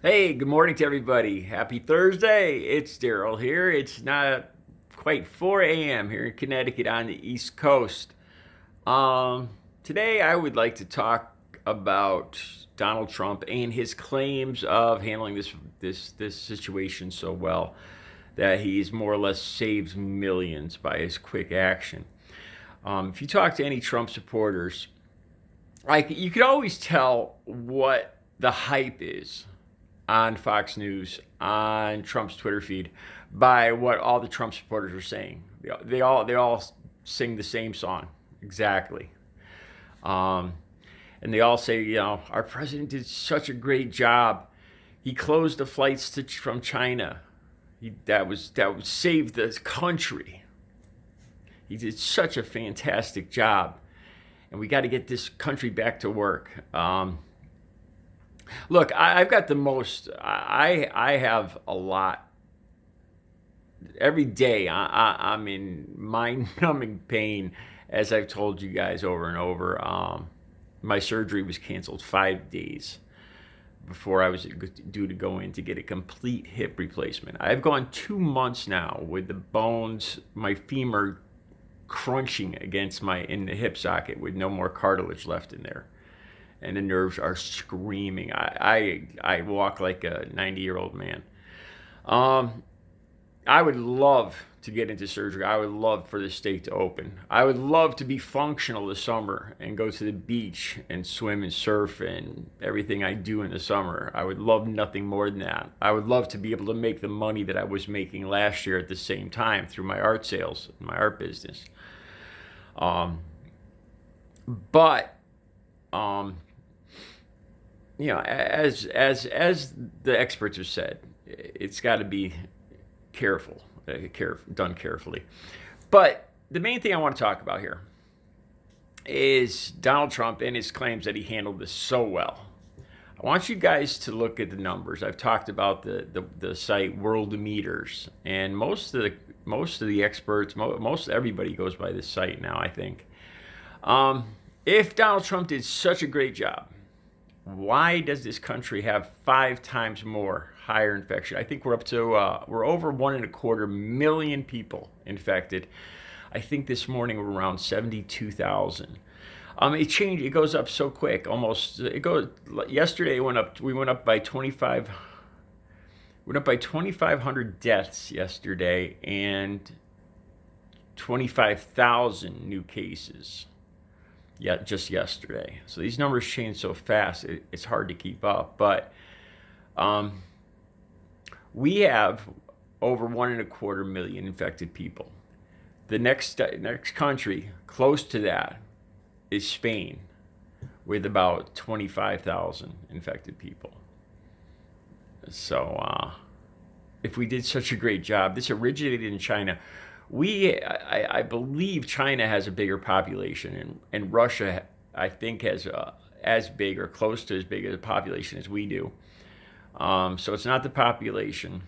Hey, good morning to everybody. Happy Thursday. It's Daryl here. It's not quite 4 a.m. here in Connecticut on the East Coast. Um, Today I would like to talk about Donald Trump and his claims of handling this situation so well that he's more or less saved millions by his quick action. If you talk to any Trump supporters, like you could always tell what the hype is on Fox News, on Trump's Twitter feed, by what all the Trump supporters are saying. They all sing the same song exactly, um, and they all say, our president did such a great job. He closed the flights from China. That was saved the country. He did such a fantastic job, and we got to get this country back to work. Look, I've got the most. I have a lot. Every day, I'm in mind-numbing pain, as I've told you guys over and over. My surgery was canceled 5 days before I was due to go in to get a complete hip replacement. I've gone 2 months now with the bones, my femur crunching against in the hip socket with no more cartilage left in there, and the nerves are screaming. I walk like a 90-year-old man. Um, I would love to get into surgery. I would love for the state to open. I would love to be functional this summer and go to the beach and swim and surf and everything I do in the summer. I would love nothing more than that. I would love to be able to make the money that I was making last year at the same time through my art sales, my art business. Um, but um, as the experts have said, it's got to be done carefully. But the main thing I want to talk about here is Donald Trump and his claims that he handled this so well. I want you guys to look at the numbers. I've talked about the site Worldometers, and most of the experts, most everybody goes by this site now, I think. If Donald Trump did such a great job, why does this country have 5 times more higher infection? I think we're over 1.25 million people infected. I think this morning we're around 72,000. It goes up so quick. Almost it goes. Yesterday it went up. We went up by 25. Went up by 2,500 deaths yesterday and 25,000 new cases. Yeah, just yesterday. So these numbers change so fast, it's hard to keep up. But we have over 1.25 million infected people. The next country close to that is Spain, with about 25,000 infected people. So if we did such a great job, this originated in China. I believe China has a bigger population, and Russia, I think, has as big or close to as big a population as we do. So it's not the population.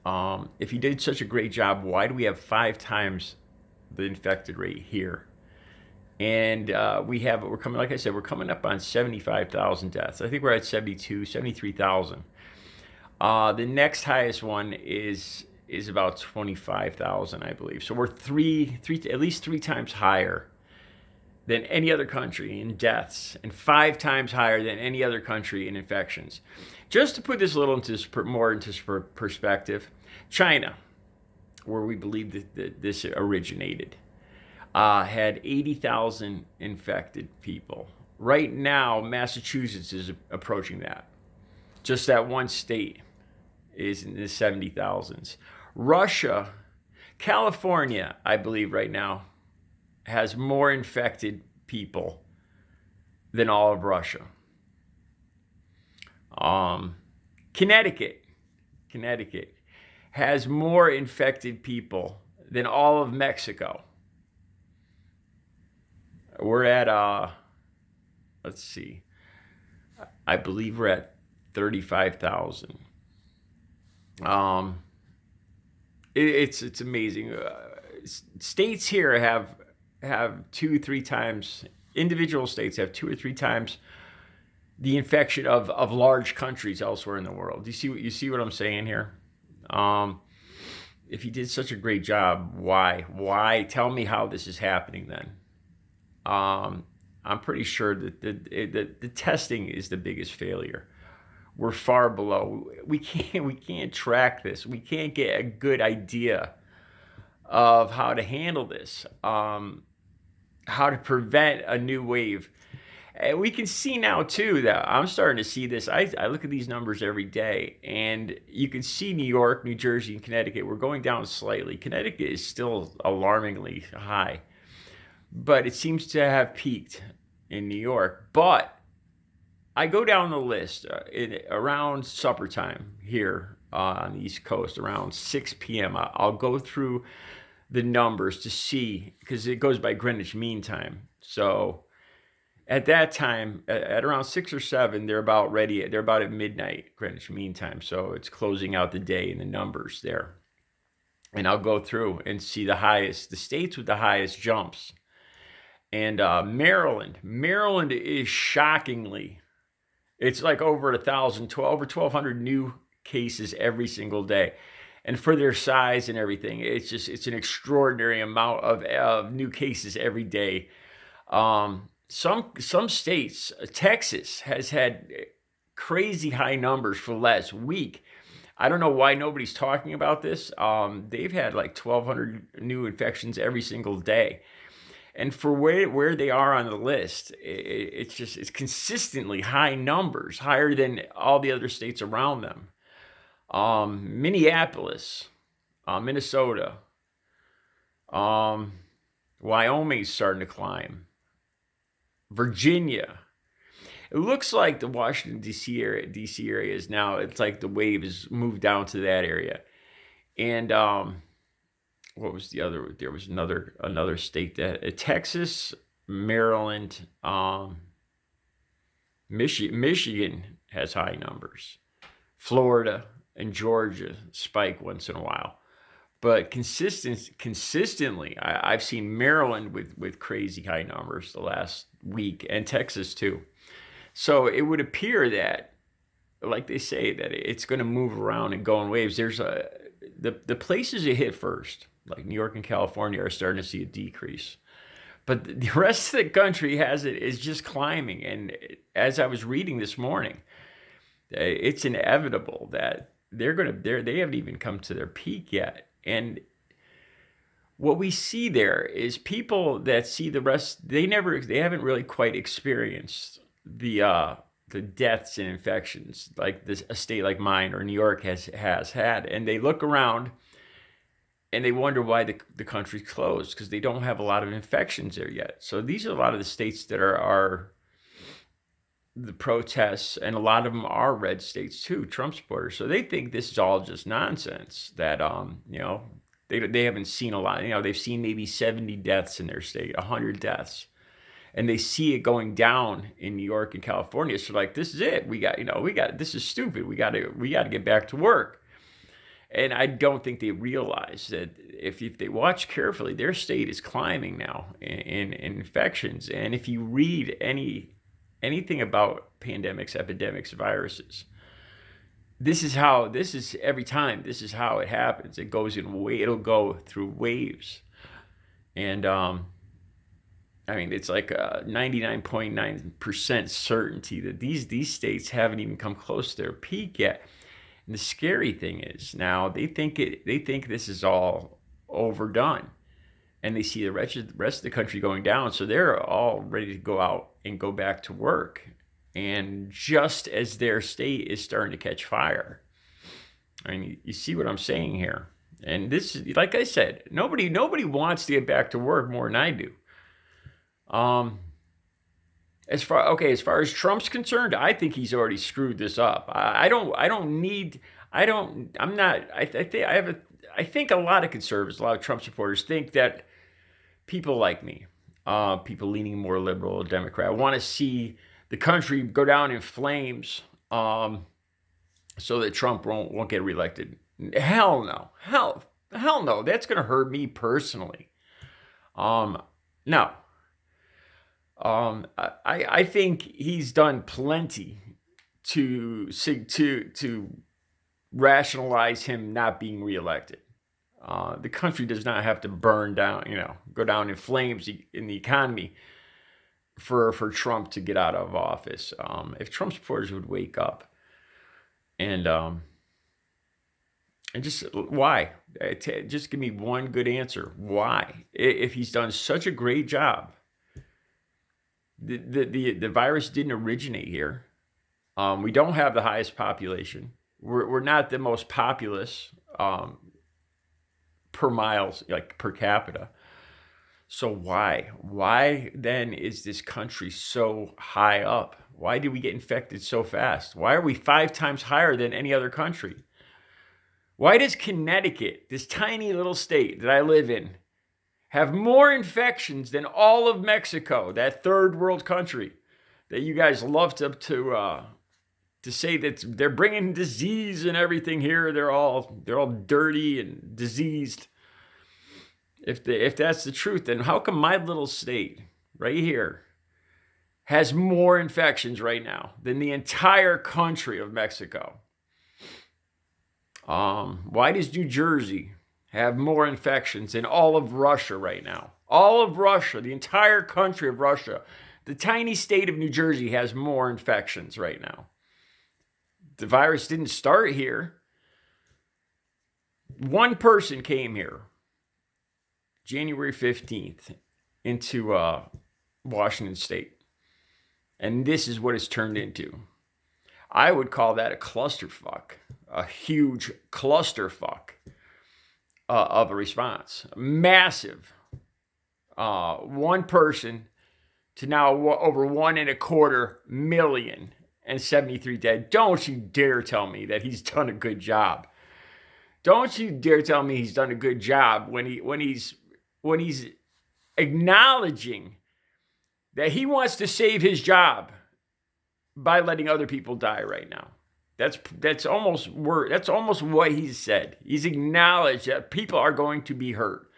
If he did such a great job, why do we have 5 times the infected rate here? And we're coming, like I said, we're coming up on 75,000 deaths. I think we're at 73,000. The next highest one is about 25,000, I believe. So we're at least 3 times higher than any other country in deaths, and 5 times higher than any other country in infections. Just to put this a little more into perspective, China, where we believe that this originated, had 80,000 infected people. Right now, Massachusetts is approaching that. Just that one state is in the 70,000s. Russia, California, I believe right now, has more infected people than all of Russia. Connecticut has more infected people than all of Mexico. We're at, let's see, I believe we're at 35,000. It's amazing. States here have 2-3 times. Individual states have 2 or 3 times the infection of large countries elsewhere in the world. You see what I'm saying here? Um, if he did such a great job, why? Tell me how this is happening then. Um, I'm pretty sure that the testing is the biggest failure. We're far below. We can't track this. We can't get a good idea of how to handle this. How to prevent a new wave. And we can see now too that I'm starting to see this. I look at these numbers every day, and you can see New York, New Jersey, and Connecticut. We're going down slightly. Connecticut is still alarmingly high, but it seems to have peaked in New York. But I go down the list around supper time here on the East Coast, around 6 p.m. I'll go through the numbers to see, because it goes by Greenwich Mean Time. So at that time, at around 6 or 7, they're about ready. They're about at midnight Greenwich Mean Time. So it's closing out the day in the numbers there. And I'll go through and see the states with the highest jumps. And Maryland is shockingly, it's like over 1,000, over 1,200 new cases every single day. And for their size and everything, it's an extraordinary amount of new cases every day. Some states, Texas has had crazy high numbers for the last week. I don't know why nobody's talking about this. They've had like 1,200 new infections every single day. And for where they are on the list, it's consistently high numbers, higher than all the other states around them. Minneapolis, Minnesota, Wyoming's starting to climb. Virginia. It looks like the Washington D.C. area is now. It's like the wave has moved down to that area. And what was the other? There was another state that Texas, Maryland, Michigan has high numbers. Florida and Georgia spike once in a while, but consistently, I've seen Maryland with crazy high numbers the last week, and Texas too. So it would appear that, like they say, that it's going to move around and go in waves. There's the places it hit first, like New York and California, are starting to see a decrease. But the rest of the country is just climbing. And as I was reading this morning, it's inevitable that they haven't even come to their peak yet. And what we see there is people that see the rest, they haven't really quite experienced the deaths and infections like a state like mine or New York has had. And they look around and they wonder why the country's closed, because they don't have a lot of infections there yet. So these are a lot of the states that are the protests, and a lot of them are red states too, Trump supporters. So they think this is all just nonsense, that they haven't seen a lot. They've seen maybe 70 deaths in their state, 100 deaths. And they see it going down in New York and California. So like, this is it. This is stupid. We got to get back to work. And I don't think they realize that if they watch carefully, their state is climbing now in infections. And if you read anything about pandemics, epidemics, viruses, this is every time. This is how it happens. It'll go through waves. And it's like a 99.9% certainty that these states haven't even come close to their peak yet. And the scary thing is, now they think this is all overdone, and they see the rest of the country going down, so they're all ready to go out and go back to work. And just as their state is starting to catch fire, you see what I'm saying here. And this is, like I said, nobody wants to get back to work more than I do. As far as Trump's concerned, I think he's already screwed this up. I think a lot of conservatives, a lot of Trump supporters think that people like me, people leaning more liberal, Democrat, want to see the country go down in flames, so that Trump won't get reelected. Hell no. Hell no. That's going to hurt me personally. No. I think he's done plenty to rationalize him not being reelected. The country does not have to burn down, go down in flames in the economy for Trump to get out of office. If Trump supporters would wake up and just why, just give me one good answer. Why, if he's done such a great job, the virus didn't originate here. We don't have the highest population. We're not the most populous per miles, like per capita. So why then is this country so high up? Why did we get infected so fast? Why are we 5 times higher than any other country? Why does Connecticut, this tiny little state that I live in, have more infections than all of Mexico, that third world country that you guys love to say that they're bringing disease and everything here? They're all dirty and diseased. If that's the truth, then how come my little state right here has more infections right now than the entire country of Mexico? Why does New Jersey have more infections than all of Russia right now? All of Russia, the entire country of Russia, the tiny state of New Jersey has more infections right now. The virus didn't start here. One person came here January 15th into Washington State. And this is what it's turned into. I would call that a clusterfuck, a huge clusterfuck of a response. Massive. One person to now over 1.25 million and 73 dead. Don't you dare tell me that he's done a good job. Don't you dare tell me he's done a good job when he's acknowledging that he wants to save his job by letting other people die right now. That's almost what he said. He's acknowledged that people are going to be hurt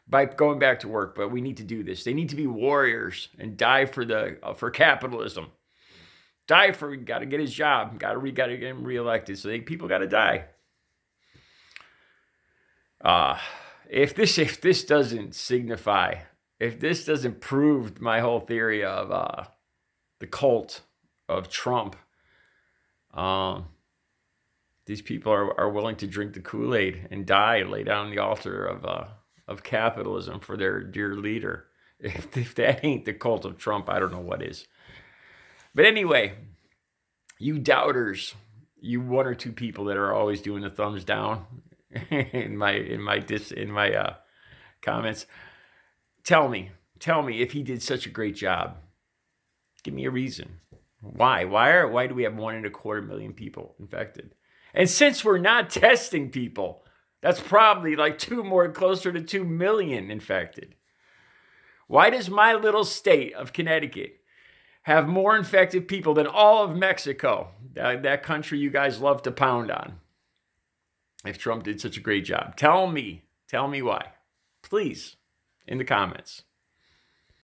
by going back to work, but we need to do this. They need to be warriors and die for capitalism. Got to get his job. Got to get him reelected. So people got to die. If this doesn't signify, if this doesn't prove my whole theory of the cult of Trump, these people are willing to drink the Kool-Aid and die and lay down the altar of capitalism for their dear leader. If that ain't the cult of Trump, I don't know what is. But anyway, you doubters, you 1 or 2 people that are always doing the thumbs down in my comments, tell me if he did such a great job. Give me a reason. Why do we have 1.25 million people infected? And since we're not testing people, that's probably like closer to 2 million infected. Why does my little state of Connecticut have more infected people than all of Mexico, that country you guys love to pound on? If Trump did such a great job, tell me why, please, in the comments.